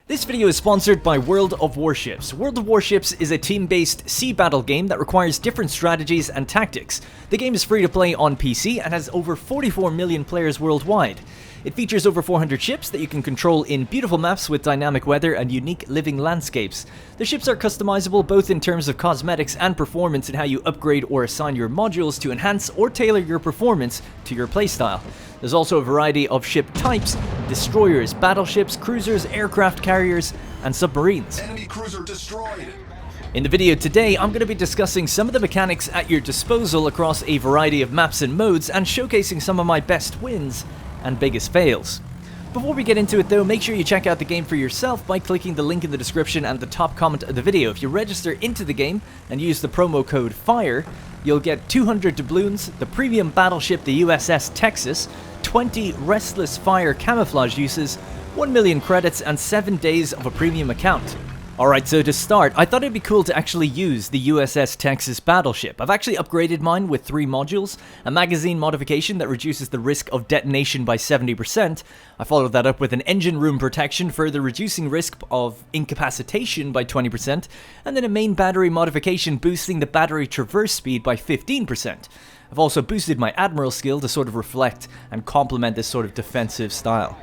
This video is sponsored by World of Warships. World of Warships is a team-based sea battle game that requires different strategies and tactics. The game is free to play on PC and has over 44 million players worldwide. It features over 400 ships that you can control in beautiful maps with dynamic weather and unique living landscapes. The ships are customizable both in terms of cosmetics and performance in how you upgrade or assign your modules to enhance or tailor your performance to your playstyle. There's also a variety of ship types: destroyers, battleships, cruisers, aircraft carriers, and submarines. Enemy cruiser destroyed. In the video today, I'm going to be discussing some of the mechanics at your disposal across a variety of maps and modes, and showcasing some of my best wins and biggest fails. Before we get into it though, make sure you check out the game for yourself by clicking the link in the description and the top comment of the video. If you register into the game and use the promo code FIRE, you'll get 200 doubloons, the premium battleship the USS Texas, 20 Restless fire camouflage uses, 1 million credits, and 7 days of a premium account. Alright, so to start, I thought it'd be cool to actually use the USS Texas battleship. I've actually upgraded mine with 3 modules, a magazine modification that reduces the risk of detonation by 70%, I followed that up with an engine room protection, further reducing risk of incapacitation by 20%, and then a main battery modification boosting the battery traverse speed by 15%. I've also boosted my Admiral skill to sort of reflect and complement this sort of defensive style.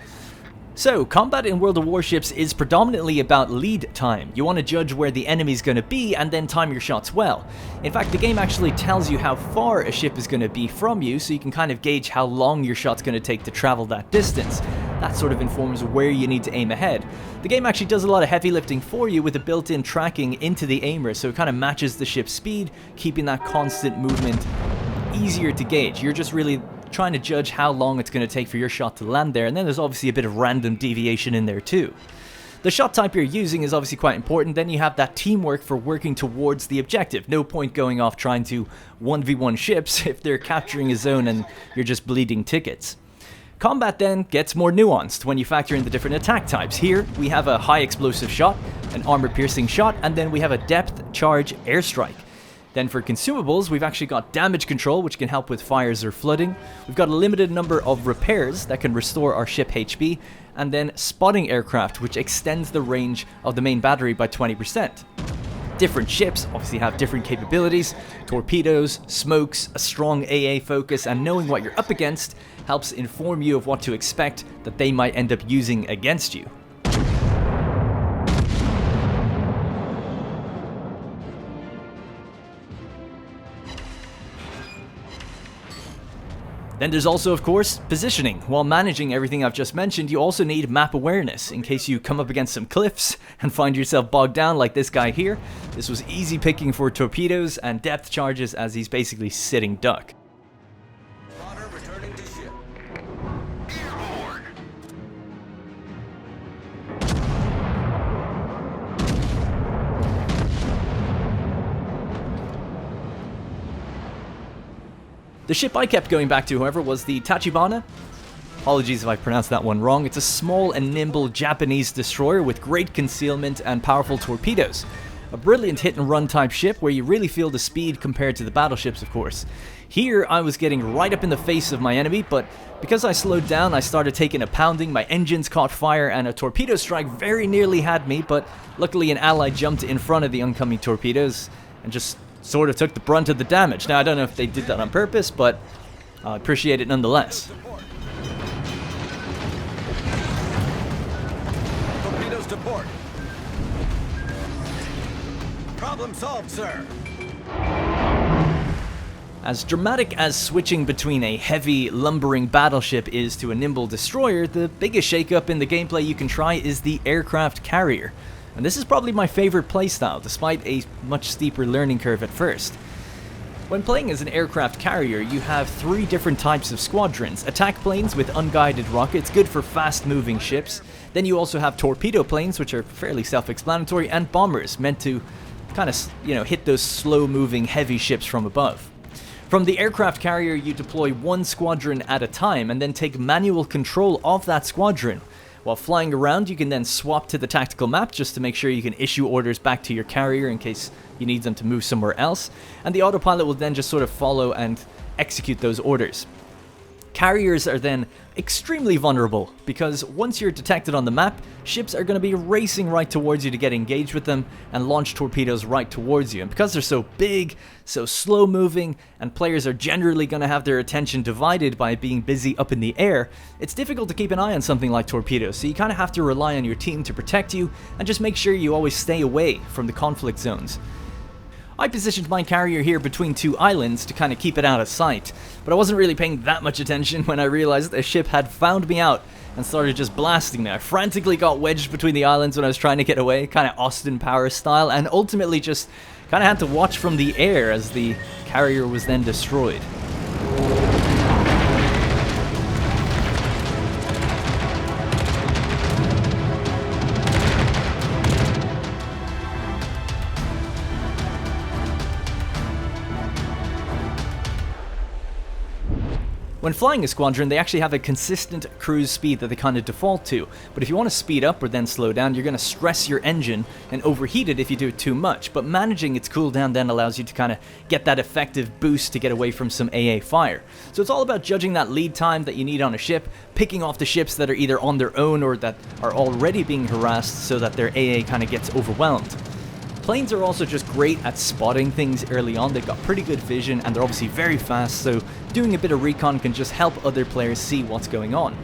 So, combat in World of Warships is predominantly about lead time. You want to judge where the enemy's going to be and then time your shots well. In fact, the game actually tells you how far a ship is going to be from you, so you can kind of gauge how long your shot's going to take to travel that distance. That sort of informs where you need to aim ahead. The game actually does a lot of heavy lifting for you with a built-in tracking into the aimer, so it kind of matches the ship's speed, keeping that constant movement easier to gauge. You're just really trying to judge how long it's going to take for your shot to land there, and then there's obviously a bit of random deviation in there too. The shot type you're using is obviously quite important. Then you have that teamwork for working towards the objective. No point going off trying to 1v1 ships if they're capturing a zone and you're just bleeding tickets. Combat then gets more nuanced when you factor in the different attack types. Here we have a high explosive shot, an armor piercing shot, and then we have a depth charge airstrike. Then for consumables, we've actually got damage control, which can help with fires or flooding. We've got a limited number of repairs that can restore our ship HP, and then spotting aircraft, which extends the range of the main battery by 20%. Different ships obviously have different capabilities: torpedoes, smokes, a strong AA focus, and knowing what you're up against helps inform you of what to expect that they might end up using against you. Then there's also, of course, positioning. While managing everything I've just mentioned, you also need map awareness in case you come up against some cliffs and find yourself bogged down like this guy here. This was easy picking for torpedoes and depth charges, as he's basically sitting duck. The ship I kept going back to, however, was the Tachibana. Apologies if I pronounced that one wrong. It's a small and nimble Japanese destroyer with great concealment and powerful torpedoes. A brilliant hit-and-run type ship where you really feel the speed compared to the battleships, of course. Here, I was getting right up in the face of my enemy, but because I slowed down, I started taking a pounding, my engines caught fire, and a torpedo strike very nearly had me, but luckily an ally jumped in front of the oncoming torpedoes and just sort of took the brunt of the damage. Now, I don't know if they did that on purpose, but I appreciate it nonetheless. Torpedoes to port. Problem solved, sir. As dramatic as switching between a heavy, lumbering battleship is to a nimble destroyer, the biggest shakeup in the gameplay you can try is the aircraft carrier. And this is probably my favorite playstyle, despite a much steeper learning curve at first. When playing as an aircraft carrier, you have 3 different types of squadrons: attack planes with unguided rockets, good for fast-moving ships. Then you also have torpedo planes, which are fairly self-explanatory, and bombers, meant to kind of, hit those slow-moving heavy ships from above. From the aircraft carrier, you deploy 1 squadron at a time, and then take manual control of that squadron. While flying around, you can then swap to the tactical map just to make sure you can issue orders back to your carrier in case you need them to move somewhere else, and the autopilot will then just sort of follow and execute those orders. Carriers are then extremely vulnerable, because once you're detected on the map, ships are going to be racing right towards you to get engaged with them and launch torpedoes right towards you. And because they're so big, so slow moving, and players are generally going to have their attention divided by being busy up in the air, it's difficult to keep an eye on something like torpedoes, so you kind of have to rely on your team to protect you and just make sure you always stay away from the conflict zones. I positioned my carrier here between two islands to kind of keep it out of sight, but I wasn't really paying that much attention when I realized that the ship had found me out and started just blasting me. I frantically got wedged between the islands when I was trying to get away, kind of Austin Powers style, and ultimately just kind of had to watch from the air as the carrier was then destroyed. When flying a squadron, they actually have a consistent cruise speed that they kind of default to, but if you want to speed up or then slow down, you're going to stress your engine and overheat it if you do it too much, but managing its cooldown then allows you to kind of get that effective boost to get away from some AA fire. So it's all about judging that lead time that you need on a ship, picking off the ships that are either on their own or that are already being harassed so that their AA kind of gets overwhelmed. Planes are also just great at spotting things early on. They've got pretty good vision and they're obviously very fast, so doing a bit of recon can just help other players see what's going on.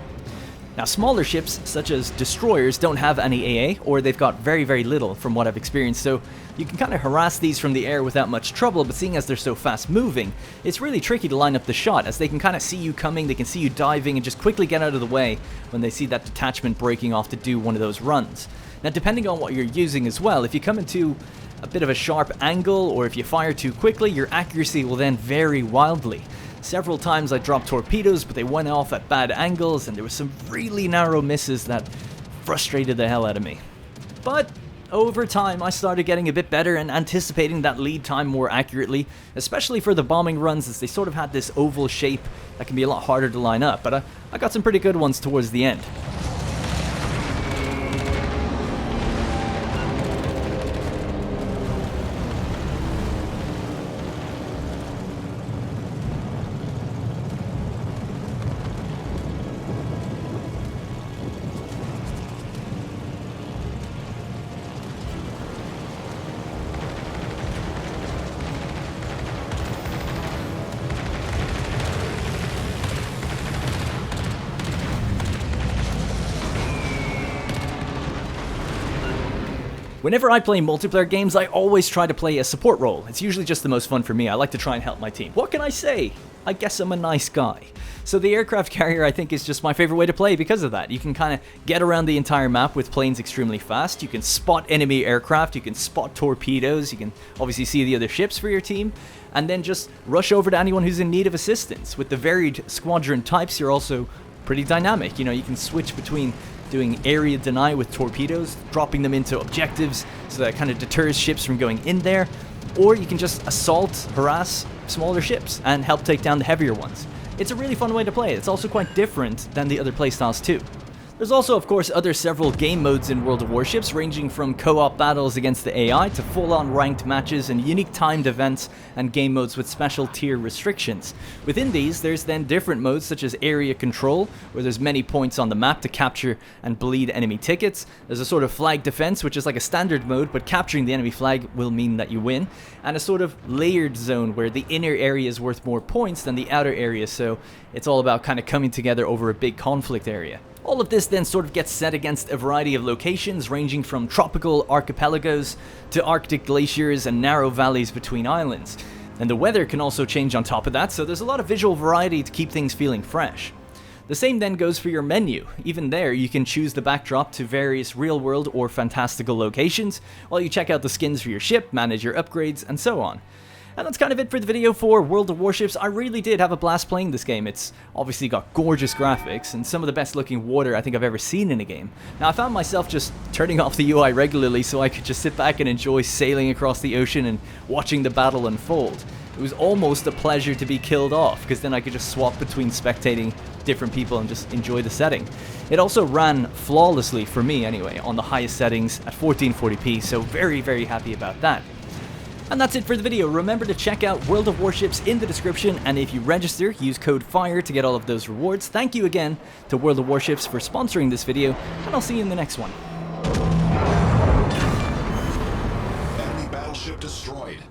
Now, smaller ships such as destroyers don't have any AA, or they've got very, very little from what I've experienced, so you can kind of harass these from the air without much trouble, but seeing as they're so fast moving, it's really tricky to line up the shot, as they can kind of see you coming, they can see you diving, and just quickly get out of the way when they see that detachment breaking off to do one of those runs. Now, depending on what you're using as well, if you come into a bit of a sharp angle, or if you fire too quickly, your accuracy will then vary wildly. Several times I dropped torpedoes, but they went off at bad angles, and there were some really narrow misses that frustrated the hell out of me. But over time, I started getting a bit better and anticipating that lead time more accurately, especially for the bombing runs, as they sort of had this oval shape that can be a lot harder to line up, but I got some pretty good ones towards the end. Whenever I play multiplayer games, I always try to play a support role. It's usually just the most fun for me. I like to try and help my team. What can I say? I guess I'm a nice guy. So the aircraft carrier, I think, is just my favorite way to play because of that. You can kind of get around the entire map with planes extremely fast. You can spot enemy aircraft. You can spot torpedoes. You can obviously see the other ships for your team. And then just rush over to anyone who's in need of assistance. With the varied squadron types, you're also pretty dynamic. You know, you can switch between doing area deny with torpedoes, dropping them into objectives so that it kind of deters ships from going in there, or you can just assault, harass smaller ships and help take down the heavier ones. It's a really fun way to play. It's also quite different than the other playstyles too. There's also, of course, other several game modes in World of Warships, ranging from co-op battles against the AI to full-on ranked matches and unique timed events and game modes with special tier restrictions. Within these, there's then different modes such as area control, where there's many points on the map to capture and bleed enemy tickets. There's a sort of flag defense, which is like a standard mode, but capturing the enemy flag will mean that you win. And a sort of layered zone, where the inner area is worth more points than the outer area, so it's all about kind of coming together over a big conflict area. All of this then sort of gets set against a variety of locations, ranging from tropical archipelagos to Arctic glaciers and narrow valleys between islands. And the weather can also change on top of that, so there's a lot of visual variety to keep things feeling fresh. The same then goes for your menu. Even there, you can choose the backdrop to various real-world or fantastical locations, while you check out the skins for your ship, manage your upgrades, and so on. And that's kind of it for the video for World of Warships. I really did have a blast playing this game. It's obviously got gorgeous graphics and some of the best looking water I think I've ever seen in a game. Now, I found myself just turning off the UI regularly so I could just sit back and enjoy sailing across the ocean and watching the battle unfold. It was almost a pleasure to be killed off, because then I could just swap between spectating different people and just enjoy the setting. It also ran flawlessly for me anyway, on the highest settings at 1440p, so very, very happy about that. And that's it for the video. Remember to check out World of Warships in the description, and if you register, use code FIRE to get all of those rewards. Thank you again to World of Warships for sponsoring this video, and I'll see you in the next one. Enemy battleship destroyed.